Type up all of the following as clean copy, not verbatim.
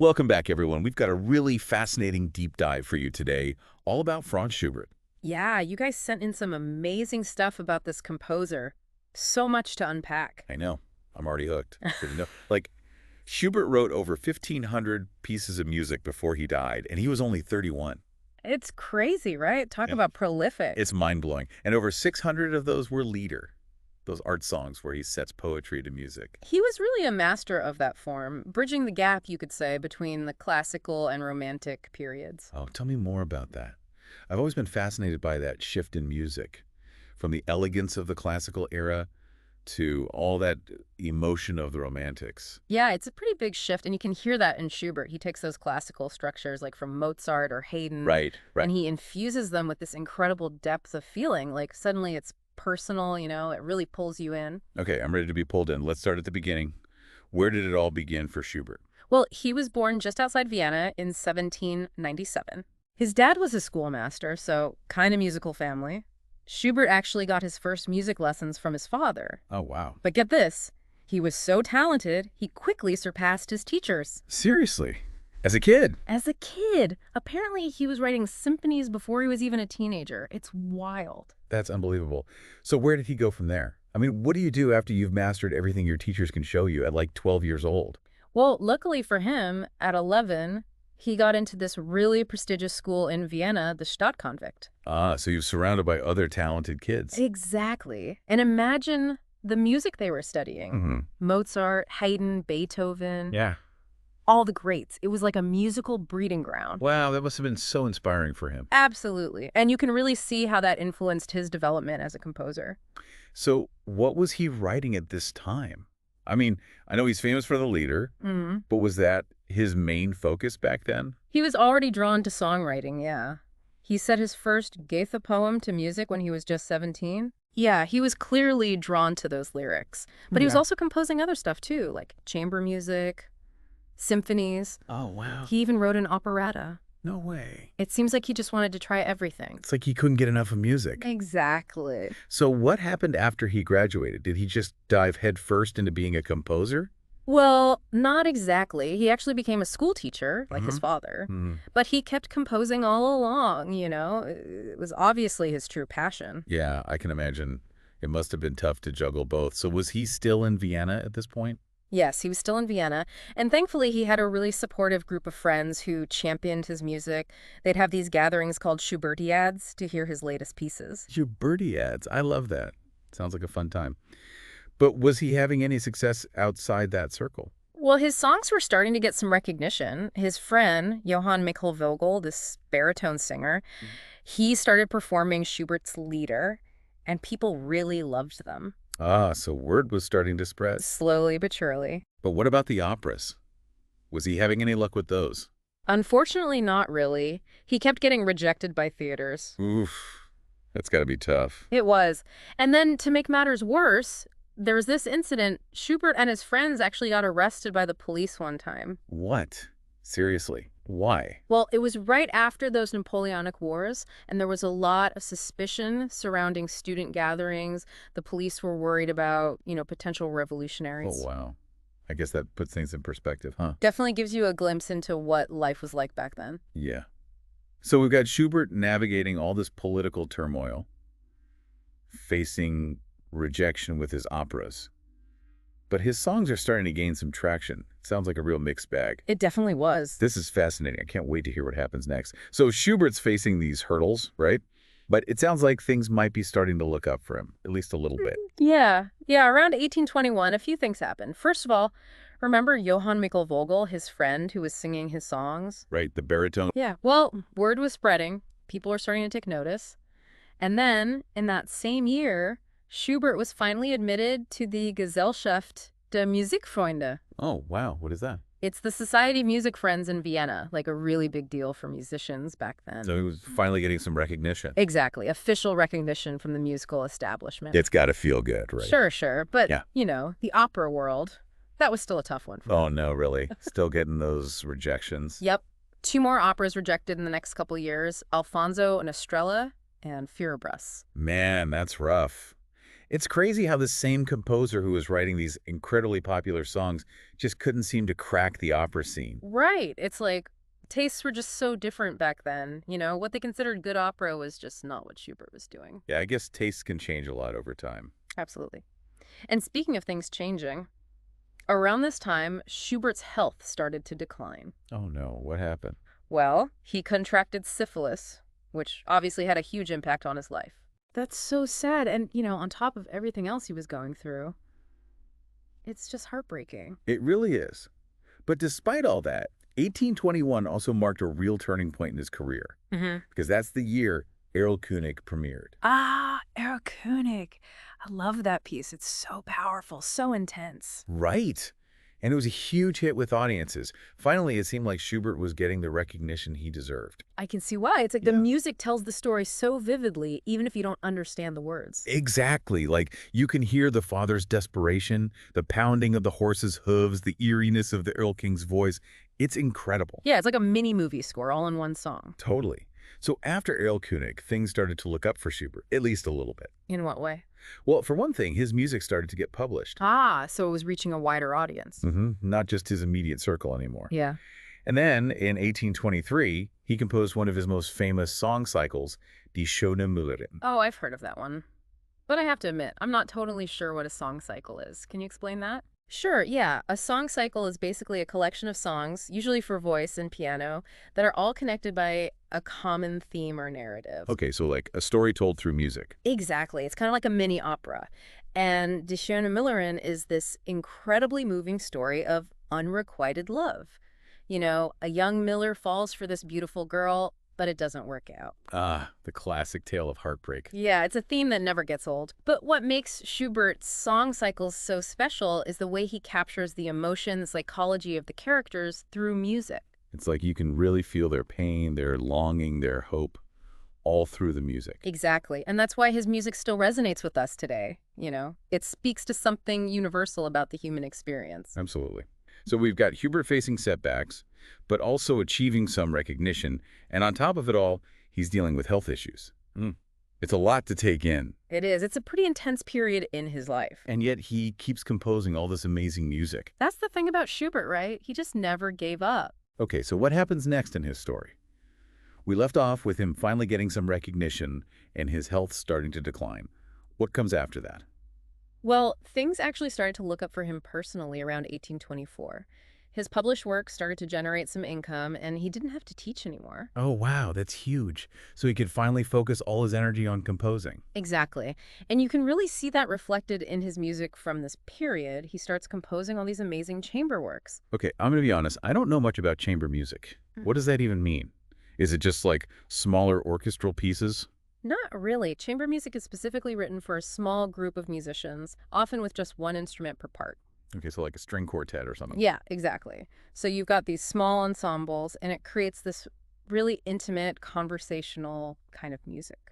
Welcome back, everyone. We've got a really fascinating deep dive for you today, all about Franz Schubert. Yeah, you guys sent in some amazing stuff about this composer. So much to unpack. I know. I'm already hooked. Didn't know. Like, Schubert wrote over 1,500 pieces of music before he died, and he was only 31. It's crazy, right? Talk Yeah. about prolific. It's mind-blowing. And over 600 of those were Lieder, those art songs where he sets poetry to music. He was really a master of that form, bridging the gap, you could say, between the classical and romantic periods. Oh, tell me more about that. I've always been fascinated by that shift in music, from the elegance of the classical era to all that emotion of the Romantics. Yeah, it's a pretty big shift, and you can hear that in Schubert. He takes those classical structures like from Mozart or Haydn, Right. and he infuses them with this incredible depth of feeling. Like suddenly it's personal, it really pulls you in. Okay, I'm ready to be pulled in. Let's start at the beginning. Where did it all begin for Schubert? Well, he was born just outside Vienna in 1797. His dad was a schoolmaster, so kind of musical family. Schubert actually got his first music lessons from his father. Oh, wow. But get this, he was so talented, he quickly surpassed his teachers. Seriously? As a kid? As a kid, apparently he was writing symphonies before he was even a teenager. It's wild. That's unbelievable. So where did he go from there? I mean, what do you do after you've mastered everything your teachers can show you at like 12 years old? Well, luckily for him, at 11, he got into this really prestigious school in Vienna, the Stadtkonvikt. Ah, so you're surrounded by other talented kids. Exactly. And imagine the music they were studying. Mozart, Haydn, Beethoven, Yeah. all the greats. It was like a musical breeding ground. Wow, that must have been so inspiring for him. Absolutely. And you can really see how that influenced his development as a composer. So what was he writing at this time? I mean, I know he's famous for the Lieder, but was that his main focus back then? He was already drawn to songwriting, yeah. He set his first Goethe poem to music when he was just 17. Yeah, he was clearly drawn to those lyrics. But he was also composing other stuff too, like chamber music, symphonies. Oh, wow. He even wrote an operetta. No way. It seems like he just wanted to try everything. It's like he couldn't get enough of music. Exactly. So what happened after he graduated? Did he just dive headfirst into being a composer? Well, not exactly. He actually became a school teacher, like his father. But he kept composing all along, It was obviously his true passion. Yeah, I can imagine. It must have been tough to juggle both. So was he still in Vienna at this point? Yes, he was still in Vienna, and thankfully he had a really supportive group of friends who championed his music. They'd have these gatherings called Schubertiads to hear his latest pieces. Schubertiads. I love that. Sounds like a fun time. But was he having any success outside that circle? Well, his songs were starting to get some recognition. His friend, Johann Michael Vogel, this baritone singer, he started performing Schubert's Lieder, and people really loved them. Ah, so word was starting to spread. Slowly but surely. But what about the operas? Was he having any luck with those? Unfortunately, not really. He kept getting rejected by theaters. Oof, that's got to be tough. It was. And then to make matters worse, there was this incident. Schubert and his friends actually got arrested by the police one time. What? Seriously? Why? Well, it was right after those Napoleonic Wars, and there was a lot of suspicion surrounding student gatherings. The police were worried about, potential revolutionaries. Oh, wow. I guess that puts things in perspective, huh? Definitely gives you a glimpse into what life was like back then. Yeah. So we've got Schubert navigating all this political turmoil, facing rejection with his operas. But his songs are starting to gain some traction. Sounds like a real mixed bag. It definitely was. This is fascinating. I can't wait to hear what happens next. So Schubert's facing these hurdles, right? But it sounds like things might be starting to look up for him, at least a little bit. Yeah, around 1821, a few things happened. First of all, remember Johann Michael Vogel, his friend who was singing his songs? Right, the baritone. Yeah, well, word was spreading. People were starting to take notice. And then, in that same year, Schubert was finally admitted to the Gesellschaft der Musikfreunde. Oh, wow. What is that? It's the Society of Music Friends in Vienna, like a really big deal for musicians back then. So he was finally getting some recognition. Exactly. Official recognition from the musical establishment. It's got to feel good, right? Sure. But, Yeah. The opera world, that was still a tough one for him. Oh, no, really? Still getting those rejections? Yep. 2 more operas rejected in the next couple years, Alfonso and Estrella and Furibras. Man, that's rough. It's crazy how the same composer who was writing these incredibly popular songs just couldn't seem to crack the opera scene. Right. It's like tastes were just so different back then. What they considered good opera was just not what Schubert was doing. Yeah, I guess tastes can change a lot over time. Absolutely. And speaking of things changing, around this time, Schubert's health started to decline. Oh no, what happened? Well, he contracted syphilis, which obviously had a huge impact on his life. That's so sad. And, on top of everything else he was going through, it's just heartbreaking. It really is. But despite all that, 1821 also marked a real turning point in his career, because that's the year Erlkönig premiered. Ah, Erlkönig. I love that piece. It's so powerful, so intense. Right. And it was a huge hit with audiences. Finally, it seemed like Schubert was getting the recognition he deserved. I can see why. It's like the music tells the story so vividly, even if you don't understand the words. Exactly. Like, you can hear the father's desperation, the pounding of the horse's hooves, the eeriness of the Earl King's voice. It's incredible. Yeah, it's like a mini movie score all in one song. Totally. So after Erlkönig, things started to look up for Schubert, at least a little bit. In what way? Well, for one thing, his music started to get published. Ah, so it was reaching a wider audience. Not just his immediate circle anymore. Yeah. And then, in 1823, he composed one of his most famous song cycles, Die Schöne Müllerin. Oh, I've heard of that one. But I have to admit, I'm not totally sure what a song cycle is. Can you explain that? Sure, yeah. A song cycle is basically a collection of songs, usually for voice and piano, that are all connected by a common theme or narrative. Okay, so like a story told through music. Exactly. It's kind of like a mini opera. And Die Schöne Müllerin is this incredibly moving story of unrequited love. A young miller falls for this beautiful girl, but it doesn't work out. Ah, the classic tale of heartbreak. Yeah, it's a theme that never gets old. But what makes Schubert's song cycles so special is the way he captures the emotion, the psychology of the characters through music. It's like you can really feel their pain, their longing, their hope, all through the music. Exactly. And that's why his music still resonates with us today. It speaks to something universal about the human experience. Absolutely. So we've got Schubert facing setbacks, but also achieving some recognition. And on top of it all, he's dealing with health issues. It's a lot to take in. It is. It's a pretty intense period in his life. And yet he keeps composing all this amazing music. That's the thing about Schubert, right? He just never gave up. Okay, so what happens next in his story? We left off with him finally getting some recognition and his health starting to decline. What comes after that? Well, things actually started to look up for him personally around 1824. His published work started to generate some income, and he didn't have to teach anymore. Oh, wow, that's huge. So he could finally focus all his energy on composing. Exactly. And you can really see that reflected in his music from this period. He starts composing all these amazing chamber works. Okay, I'm going to be honest. I don't know much about chamber music. What does that even mean? Is it just like smaller orchestral pieces? Not really. Chamber music is specifically written for a small group of musicians, often with just one instrument per part. Okay, so like a string quartet or something. Yeah, exactly. So you've got these small ensembles, and it creates this really intimate, conversational kind of music.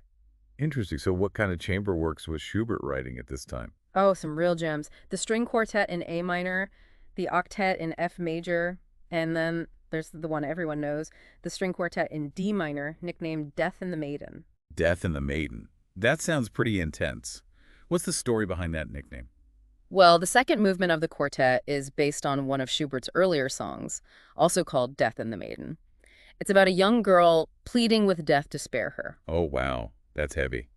Interesting. So what kind of chamber works was Schubert writing at this time? Oh, some real gems. The string quartet in A minor, the octet in F major, and then there's the one everyone knows, the string quartet in D minor, nicknamed Death and the Maiden. Death and the Maiden. That sounds pretty intense. What's the story behind that nickname? Well, the second movement of the quartet is based on one of Schubert's earlier songs, also called Death and the Maiden. It's about a young girl pleading with death to spare her. Oh, wow. That's heavy.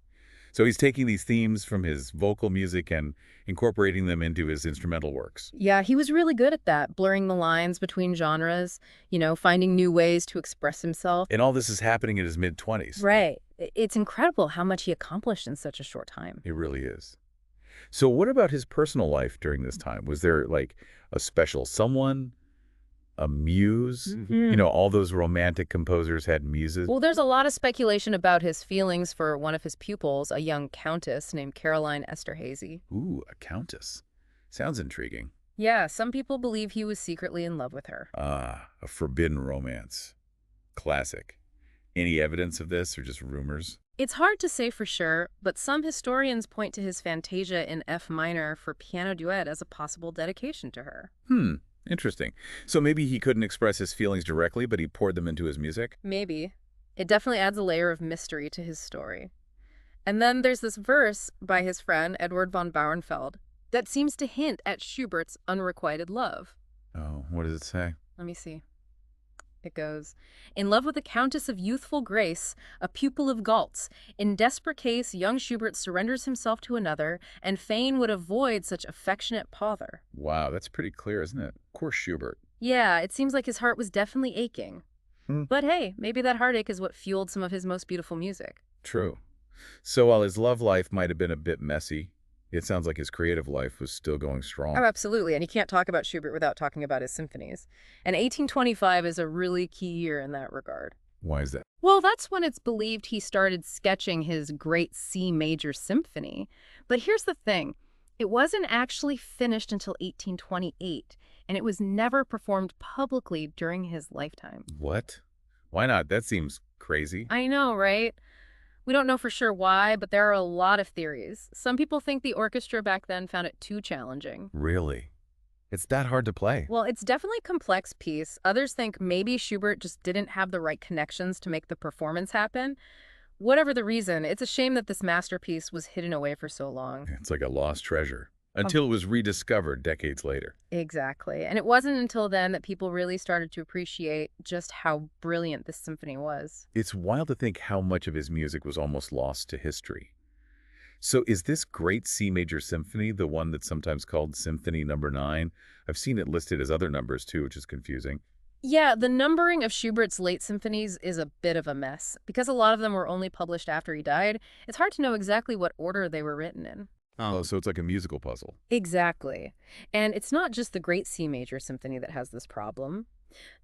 So he's taking these themes from his vocal music and incorporating them into his instrumental works. Yeah, he was really good at that, blurring the lines between genres, finding new ways to express himself. And all this is happening in his mid-20s. Right. It's incredible how much he accomplished in such a short time. It really is. So what about his personal life during this time? Was there like a special someone, a muse? All those romantic composers had muses. Well, there's a lot of speculation about his feelings for one of his pupils, a young countess named Caroline Esterhazy. Ooh, a countess. Sounds intriguing. Yeah, some people believe he was secretly in love with her. Ah, a forbidden romance. Classic. Any evidence of this or just rumors? It's hard to say for sure, but some historians point to his Fantasia in F minor for piano duet as a possible dedication to her. Interesting. So maybe he couldn't express his feelings directly, but he poured them into his music? Maybe. It definitely adds a layer of mystery to his story. And then there's this verse by his friend Edward von Bauernfeld that seems to hint at Schubert's unrequited love. Oh, what does it say? Let me see. It goes, "In love with a countess of youthful grace, a pupil of Galt's, in desperate case young Schubert surrenders himself to another, and fain would avoid such affectionate pother." Wow, that's pretty clear, isn't it? Of course, Schubert. Yeah, it seems like his heart was definitely aching. Hmm. But hey, maybe that heartache is what fueled some of his most beautiful music. True. So while his love life might have been a bit messy, it sounds like his creative life was still going strong. Oh, absolutely. And you can't talk about Schubert without talking about his symphonies. And 1825 is a really key year in that regard. Why is that? Well, that's when it's believed he started sketching his Great C Major Symphony. But here's the thing. It wasn't actually finished until 1828, and it was never performed publicly during his lifetime. What? Why not? That seems crazy. I know, right? We don't know for sure why, but there are a lot of theories. Some people think the orchestra back then found it too challenging. Really? It's that hard to play. Well, it's definitely a complex piece. Others think maybe Schubert just didn't have the right connections to make the performance happen. Whatever the reason, it's a shame that this masterpiece was hidden away for so long. It's like a lost treasure until it was rediscovered decades later. Exactly. And it wasn't until then that people really started to appreciate just how brilliant this symphony was. It's wild to think how much of his music was almost lost to history. So is this Great C Major Symphony the one that's sometimes called Symphony Number 9? I've seen it listed as other numbers too, which is confusing. Yeah, the numbering of Schubert's late symphonies is a bit of a mess. Because a lot of them were only published after he died, it's hard to know exactly what order they were written in. Oh, so it's like a musical puzzle. Exactly. And it's not just the Great C Major Symphony that has this problem.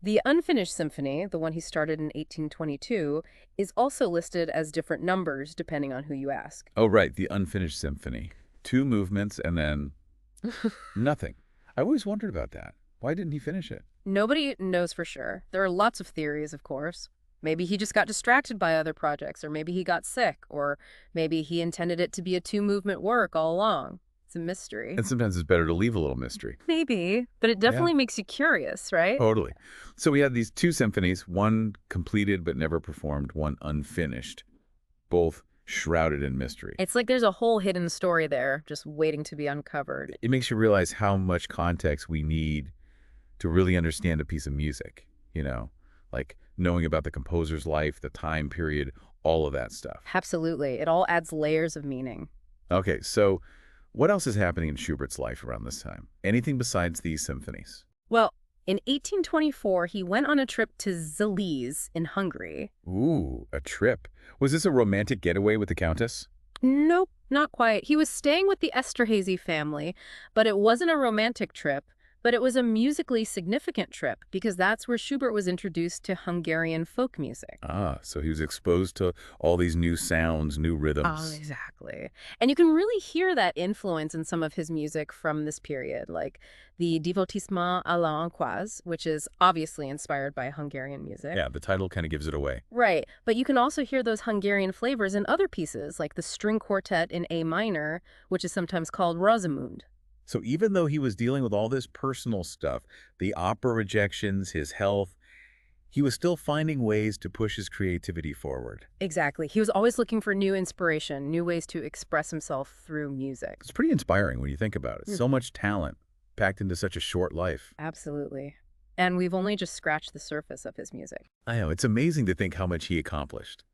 The Unfinished Symphony, the one he started in 1822, is also listed as different numbers depending on who you ask. Oh, right, the Unfinished Symphony. 2 movements and then nothing. I always wondered about that. Why didn't he finish it? Nobody knows for sure. There are lots of theories, of course. Maybe he just got distracted by other projects, or maybe he got sick, or maybe he intended it to be a 2-movement work all along. It's a mystery. And sometimes it's better to leave a little mystery. Maybe, but it definitely makes you curious, right? Totally. So we had these 2 symphonies, one completed but never performed, one unfinished, both shrouded in mystery. It's like there's a whole hidden story there, just waiting to be uncovered. It makes you realize how much context we need to really understand a piece of music, like knowing about the composer's life, the time period, all of that stuff. Absolutely. It all adds layers of meaning. Okay, so what else is happening in Schubert's life around this time? Anything besides these symphonies? Well, in 1824, he went on a trip to Zaliz in Hungary. Ooh, a trip. Was this a romantic getaway with the Countess? Nope, not quite. He was staying with the Esterhazy family, but it wasn't a romantic trip. But it was a musically significant trip because that's where Schubert was introduced to Hungarian folk music. Ah, so he was exposed to all these new sounds, new Oh, rhythms. exactly. And you can really hear that influence in some of his music from this period, like the Divertissement à la Hongroise, which is obviously inspired by Hungarian music. Yeah, the title kind of gives it away. Right, but you can also hear those Hungarian flavors in other pieces, like the string quartet in A minor, which is sometimes called Rosamund. So even though he was dealing with all this personal stuff, the opera rejections, his health, he was still finding ways to push his creativity forward. Exactly. He was always looking for new inspiration, new ways to express himself through music. It's pretty inspiring when you think about it. So much talent packed into such a short life. Absolutely. And we've only just scratched the surface of his music. I know, it's amazing to think how much he accomplished.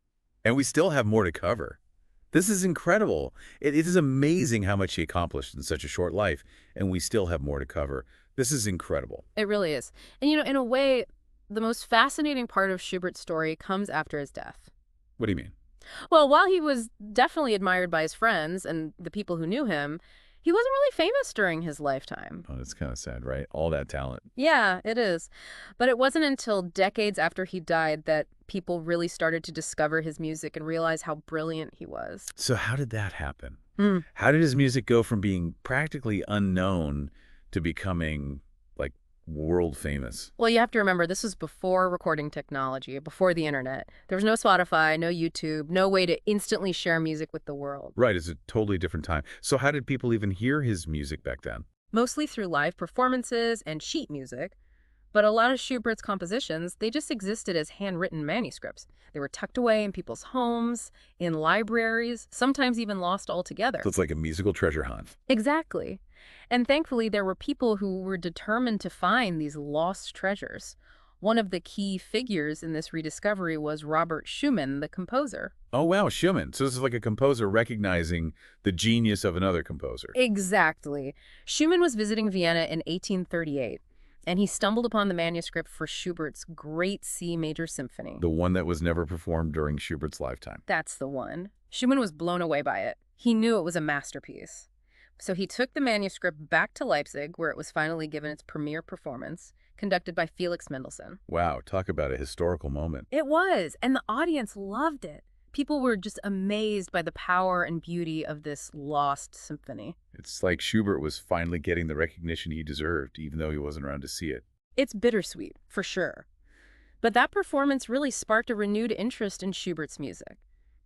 And we still have more to cover. This is incredible. It is amazing how much he accomplished in such a short life, and we still have more to cover. This is incredible. It really is. And, in a way, the most fascinating part of Schubert's story comes after his death. What do you mean? Well, while he was definitely admired by his friends and the people who knew him, he wasn't really famous during his lifetime. Oh, that's kind of sad, right? All that talent. Yeah, it is. But it wasn't until decades after he died that people really started to discover his music and realize how brilliant he was. So how did that happen? Hmm. How did his music go from being practically unknown to becoming, like, world famous? Well, you have to remember, this was before recording technology, before the internet. There was no Spotify, no YouTube, no way to instantly share music with the world. Right, it's a totally different time. So how did people even hear his music back then? Mostly through live performances and sheet music. But a lot of Schubert's compositions, they just existed as handwritten manuscripts. They were tucked away in people's homes, in libraries, sometimes even lost altogether. So it's like a musical treasure hunt. Exactly. And thankfully, there were people who were determined to find these lost treasures. One of the key figures in this rediscovery was Robert Schumann, the composer. Oh, wow, Schumann. So this is like a composer recognizing the genius of another composer. Exactly. Schumann was visiting Vienna in 1838, and he stumbled upon the manuscript for Schubert's Great C Major Symphony. The one that was never performed during Schubert's lifetime. That's the one. Schumann was blown away by it. He knew it was a masterpiece. So he took the manuscript back to Leipzig, where it was finally given its premiere performance, conducted by Felix Mendelssohn. Wow, talk about a historical moment. It was, and the audience loved it. People were just amazed by the power and beauty of this lost symphony. It's like Schubert was finally getting the recognition he deserved, even though he wasn't around to see it. It's bittersweet, for sure. But that performance really sparked a renewed interest in Schubert's music.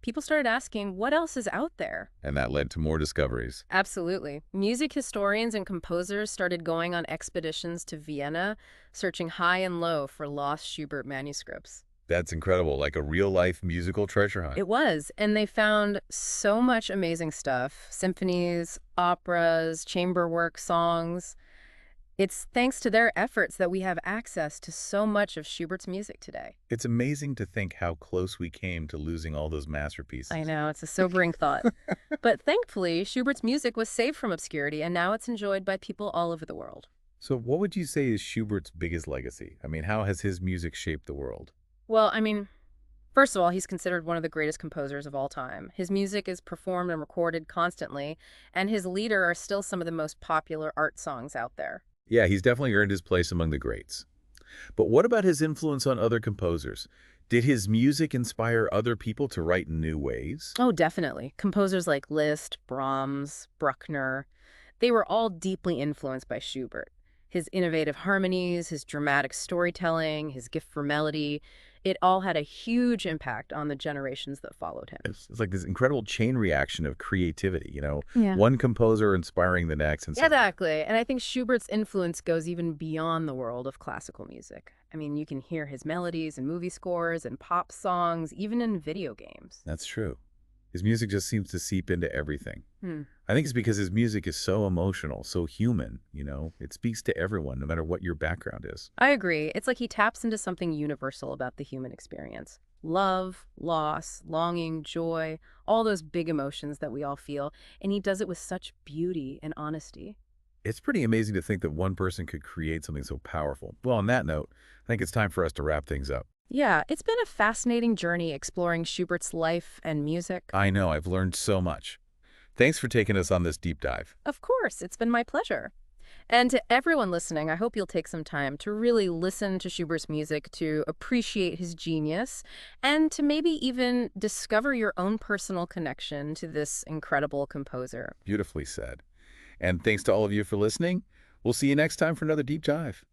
People started asking, what else is out there? And that led to more discoveries. Absolutely. Music historians and composers started going on expeditions to Vienna, searching high and low for lost Schubert manuscripts. That's incredible, like a real-life musical treasure hunt. It was, and they found so much amazing stuff. Symphonies, operas, chamber work, songs. It's thanks to their efforts that we have access to so much of Schubert's music today. It's amazing to think how close we came to losing all those masterpieces. I know, it's a sobering thought. But thankfully, Schubert's music was saved from obscurity, and now it's enjoyed by people all over the world. So what would you say is Schubert's biggest legacy? I mean, how has his music shaped the world? Well, first of all, he's considered one of the greatest composers of all time. His music is performed and recorded constantly, and his lieder are still some of the most popular art songs out there. Yeah, he's definitely earned his place among the greats. But what about his influence on other composers? Did his music inspire other people to write in new ways? Oh, definitely. Composers like Liszt, Brahms, Bruckner, they were all deeply influenced by Schubert. His innovative harmonies, his dramatic storytelling, his gift for melody, it all had a huge impact on the generations that followed him. It's like this incredible chain reaction of creativity, Yeah. one composer inspiring the next. And so Exactly. And I think Schubert's influence goes even beyond the world of classical music. You can hear his melodies in movie scores and pop songs, even in video games. That's true. His music just seems to seep into everything. Hmm. I think it's because his music is so emotional, so human, It speaks to everyone, no matter what your background is. I agree. It's like he taps into something universal about the human experience. Love, loss, longing, joy, all those big emotions that we all feel. And he does it with such beauty and honesty. It's pretty amazing to think that one person could create something so powerful. Well, on that note, I think it's time for us to wrap things up. Yeah, it's been a fascinating journey exploring Schubert's life and music. I know, I've learned so much. Thanks for taking us on this deep dive. Of course, it's been my pleasure. And to everyone listening, I hope you'll take some time to really listen to Schubert's music, to appreciate his genius, and to maybe even discover your own personal connection to this incredible composer. Beautifully said. And thanks to all of you for listening. We'll see you next time for another deep dive.